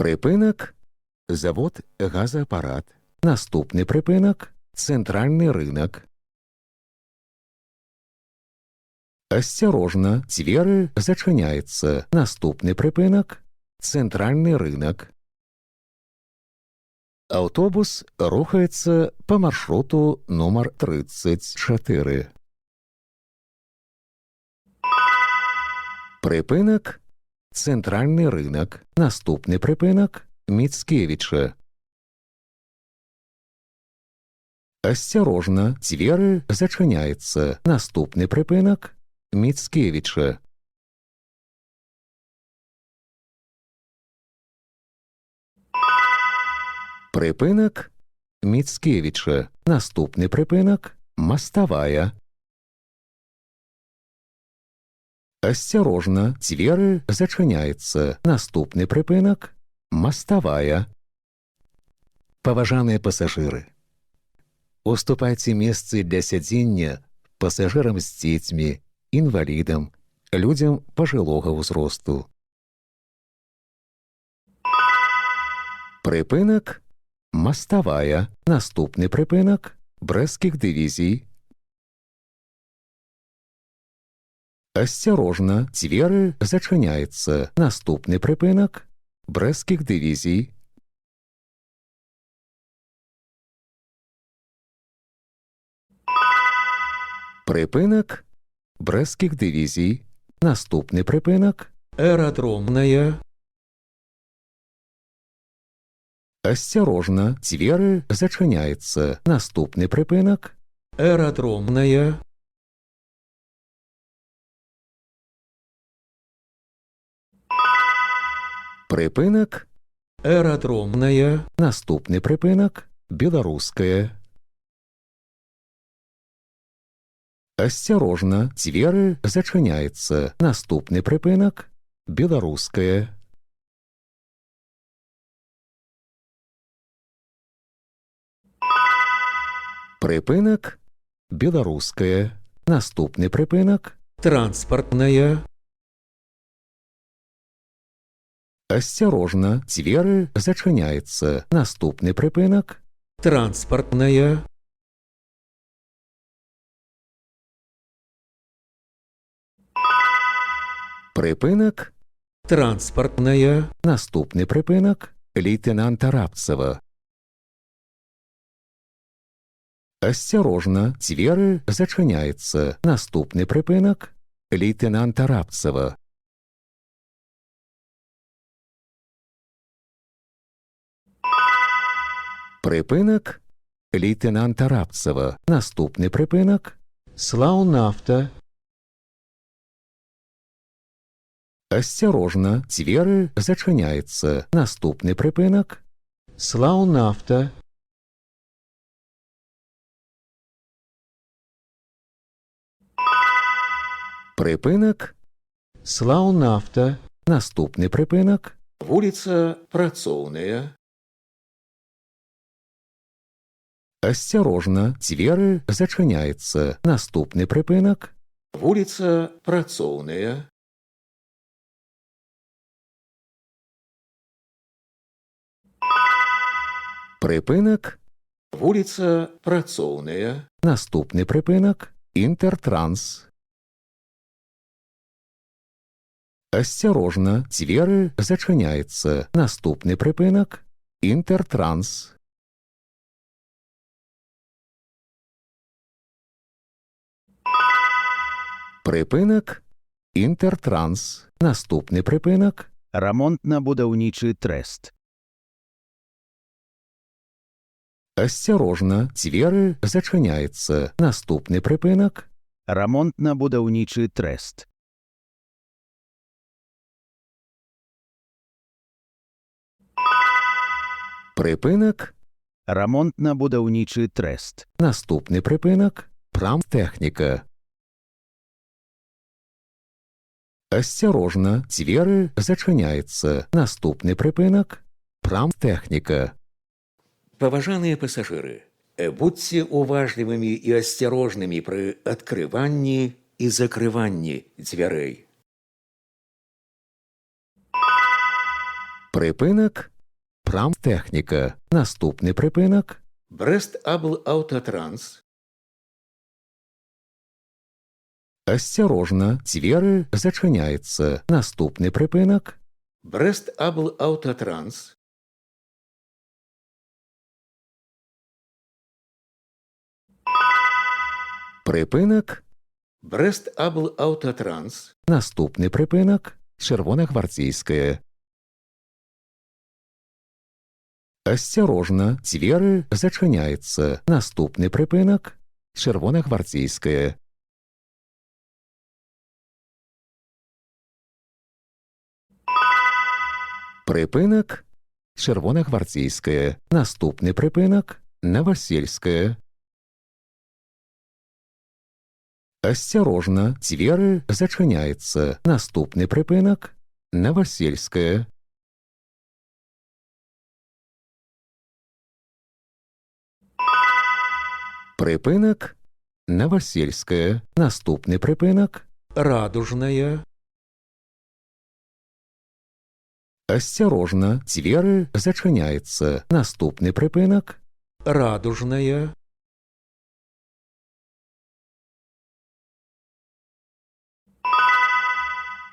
Припинок – завод газоаппарат. Наступний припинок – центральный рынок. Осторожно, двери зачиняються. Наступний припинок – центральный рынок. Автобус рухається по маршруту номер 34. Припинок – центральний ринок. Наступний припинок – Міцкевича. Осторожно, двери зачиняються. Наступний припинок – Міцкевича. Припинок – Міцкевича. Наступний припинок – Мостовая. Осторожно, двери зачиняються. Наступний припинок – Мостовая. Паважаныя пасажыры, уступайце месцы для сядзення пасажырам з дзецьмі, інвалідам, людзям пажылога ўзросту. Припинок – Мостовая. Наступний припинок – Брестских дивізій. Осторожно, двери зачиняються. Наступний припинок – Брестских дивізій. Припинок – Брестских дивізій. Наступний припинок – Аэродромная. Осторожно, двери зачиняються. Наступний припинок – Аэродромная. Припинок – Аэродромная. Наступний припинок – Белорусская. Осторожно, двери зачиняються. Наступний припинок – Белорусская. Припинок – Белорусская. Наступний припинок – Транспортная. Осторожно, двери зачиняються. Наступний припинок – Транспортная. Припинок – Транспортная. Наступний припинок – лейтенанта Рабцева. Осторожно, двери зачиняються. Наступний припинок – лейтенанта Рабцева. Припинок – лейтенанта Рабцева. Наступний припинок – Славнафта. Осторожно, двери зачиняються. Наступний припинок – Славнафта. Припинок – Славнафта. Наступний припинок – вулиця Працоўная. Осторожно, двери зачиняються. Наступний припинок – вулиця Працоўная. Припинок – вулиця Працоўная. Наступний припинок – Інтертранс. Осторожно, двери зачиняються. Наступний припинок – Інтертранс. Припинок – Інтертранс. Наступний припинок – Ремонтно-будівничий трест. Осторожно, двери зачиняються. Наступний припинок – Ремонтно-будівничий трест. Припинок – Ремонтно-будівничий трест. наступний припинок – прамтехніка. Осторожно, двери зачиняються. Наступний припинок – прамтехніка. Паважаныя пасажыры, будьце уважлівымі і асцярожнымі пры адкрыванні і закрыванні дзвярэй. Припинок Рамтехніка. Наступний припинок. Брест-Абл-Аутотранс. Осторожно, двери зачиняються. Наступний припинок. Брест-Абл-Аутотранс. Припинок. Брест-Абл-Аутотранс. Наступний припинок. Червоногвардейське. Осторожно, двери зачиняються. Наступний припинок. Червоногвардейське. Припинок. Червоногвардейське. Наступний припинок. Новосельське. Осторожно, двери зачиняються. Наступний припинок. Новосельське. Припинок. Новосельське. Наступний припинок. Радужная. Осторожно, двери зачиняються. Наступний припинок. Радужная.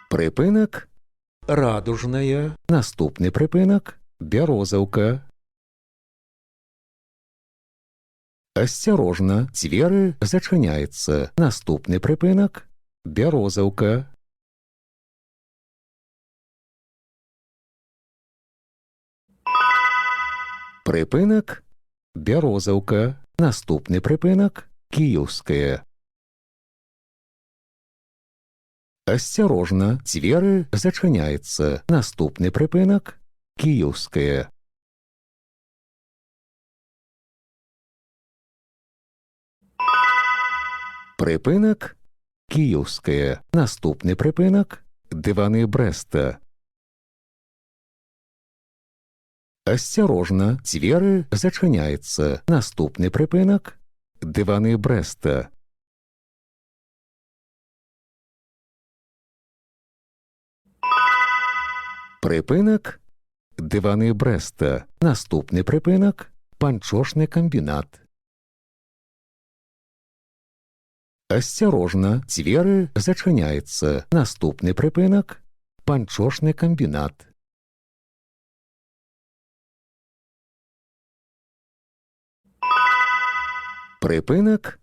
Припинок. Радужная. Наступний припинок. Березовка. Осторожно, двери зачиняються. Наступний припинок. Березовка. Припинок. Березовка. Наступний припинок. Київське. Осторожно, двери зачиняються. Наступний припинок. Київське. Припинок. Київське. Наступний припинок. Дивани Бреста. Осторожно, двери зачиняються. Наступний припинок. Дивани Бреста. Припинок. Дивани Бреста. Наступний припинок. Панчошний комбінат. Осторожно, двери зачиняються. Наступний припинок. Панчошний комбінат. Припинок.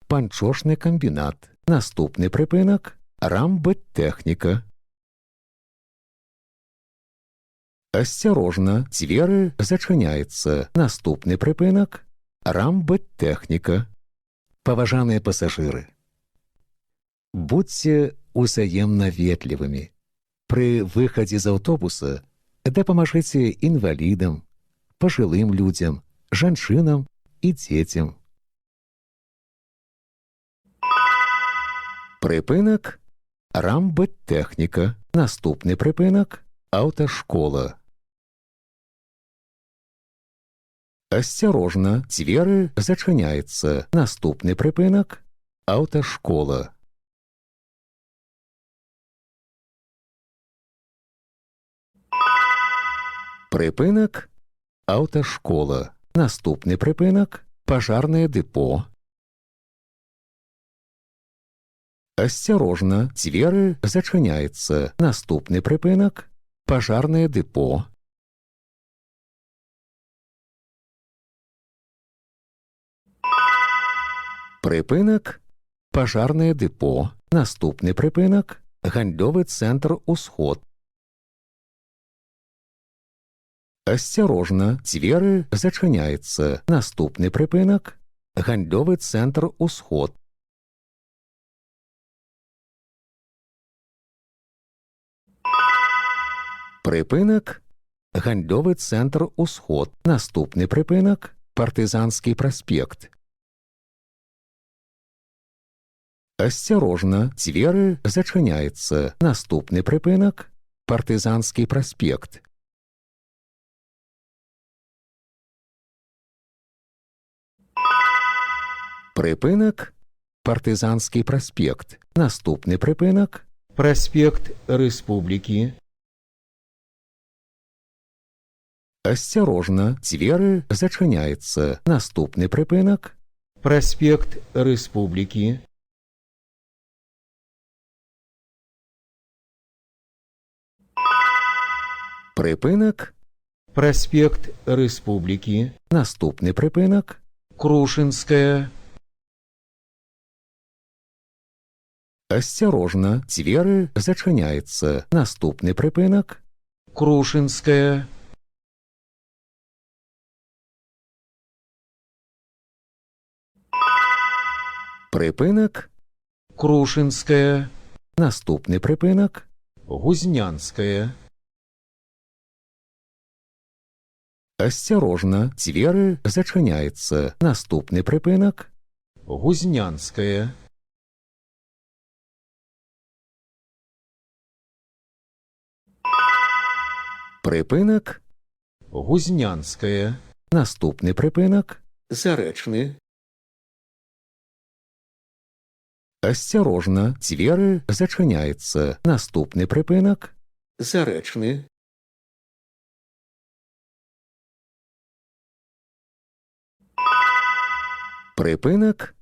Панчошний комбінат. Наступний припинок. Рамбеттехніка. Осторожно, двери зачиняються. Наступний припинок. Рамбеттехніка. Поважаныя пасажыры, будьце узаемна ветлівымі. Пры выхадзе з аўтобуса дапамажыце інвалідам, пажылым людзям, жанчынам і дзецям. Припынак. Рамбеттехніка. Наступны припынак. Аўташкола. Осторожно, двери зачиняються. Наступний припинок. Автошкола. Припинок. Автошкола. Наступний припинок. Пожарне депо. Осторожно, двери зачиняються. Наступний припинок. Пожарне депо. Припинок. Пажарне депо. Наступний припинок. Гандльовий центр «Усход». Осторожно, двери зачиняються. Наступний припинок. Гандльовий центр «Усход». Припинок. Гандльовий центр «Усход». Наступний припинок. Партизанський проспект. Осторожно, двери зачиняються. Наступний припинок. Партизанський проспект. Припинок. Партизанський проспект. Наступний припинок. Проспект Республіки. Асцярожна, дзверы зачыняецца. Наступны прыпынак. Праспект Рэспублікі. Прыпынак. Праспект Рэспублікі. Наступны прыпынак. Крушынская. Асцярожна, дзверы зачыняецца. Наступны прыпынак. Крушынская. Прыпынак. Крушынская. Наступны прыпынак. Гузнянская. Асцярожна, дзверы зачыняецца. Наступны прыпынак. Гузнянская. Прыпынак. Гузнянская. Наступны прыпынак. Зарэчны. Асцярожна, дзверы зачыняецца. Наступны прыпынак. Зарэчны. Прыпынак.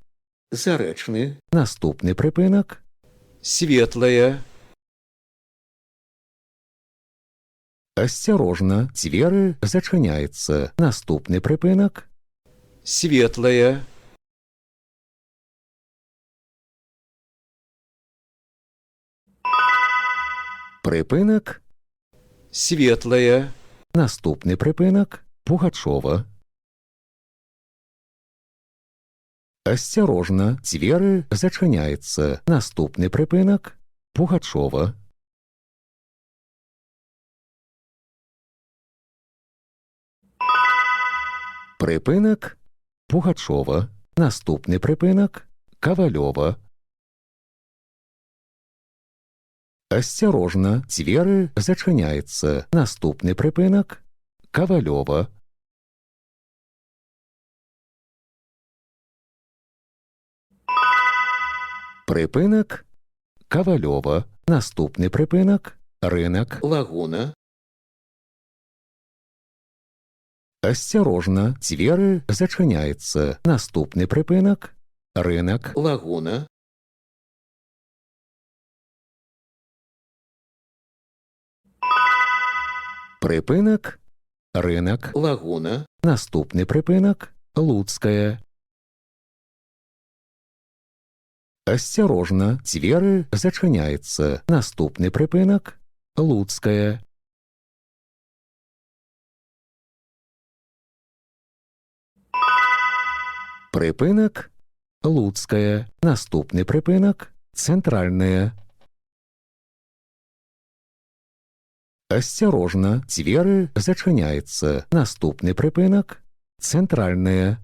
Зарэчны. Наступны прыпынак. Светлая. Асцярожна, дзверы зачыняецца. Наступны прыпынак. Светлая. Прыпынак. Светлая. Наступны прыпынак. Пугачова. Асцярожна, дзверы зачыняецца. Наступны прыпынак. Пугачова. Прыпынак. Пугачова. Наступны прыпынак. Кавалёва. Асцярожна, дзверы зачыняецца. Наступны прыпынак. Кавалёва. Прыпынак. Кавалёва. Наступны прыпынак. Рынак. Лагуна. Асцярожна, дзверы зачыняецца. Наступны прыпынак. Рынак. Лагуна. Прыпынак. Рынак. Лагуна. Наступны прыпынак. Луцкая. Асцярожна, дзверы зачыняецца. Наступны прыпынак. Луцкая. Прыпынак. Луцкая. Наступны прыпынак. Цэнтральная. Асцярожна, дзверы зачыняецца. Наступны прыпынак. Цэнтральная.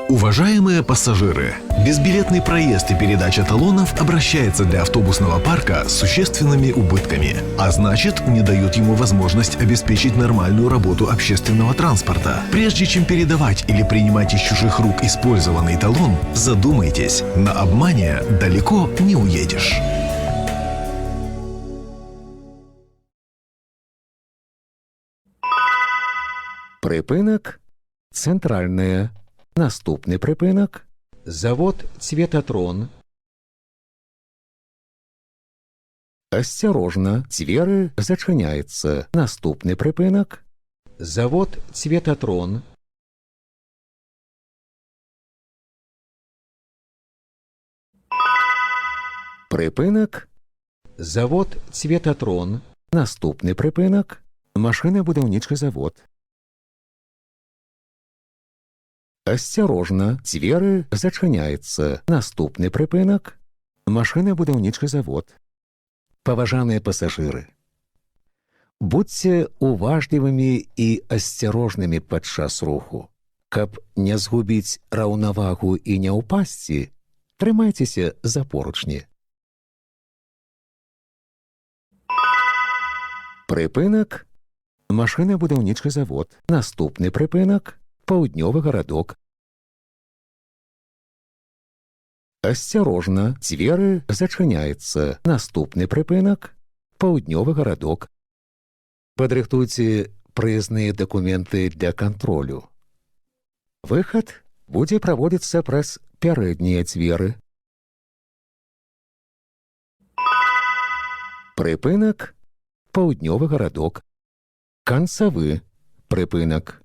Уважаемые пассажиры, безбилетный проезд и передача талонов обращается для автобусного парка с существенными убытками, а значит, не дают ему возможность обеспечить нормальную работу общественного транспорта. Прежде чем передавать или принимать из чужих рук использованный талон, задумайтесь, на обмане далеко не уедешь. Прыпынак. Цэнтральная. Наступны прыпынак. Завод Цветатрон. Асцярожна, дзверы зачыняецца. Наступны прыпынак. Завод Цветатрон. Прыпынак. Завод Цветатрон. Наступны прыпынак. Машынабудаўнічы завод. Асцярожна, дзверы зачыняецца. Наступны прыпынак. Машынабудаўнічы завод. Паважаныя пасажыры, будзьце уважлівымі і асцярожнымі падчас руху. Каб не згубіць раўнавагу і не ўпасці, трымайцеся за поручні. Прыпынак. Машынабудаўнічы завод. Наступны прыпынак. Паўднёвы гарадок. Асцярожна, дзверы зачыняецца. Наступны прыпынак. Паўднёвы гарадок. Падрыхтуйце прызныя дакументы для кантролю. Выхад будзе праводзіцца праз пярэднія дзверы. Прыпынак паўднёвы гарадок. Канцавы прыпынак.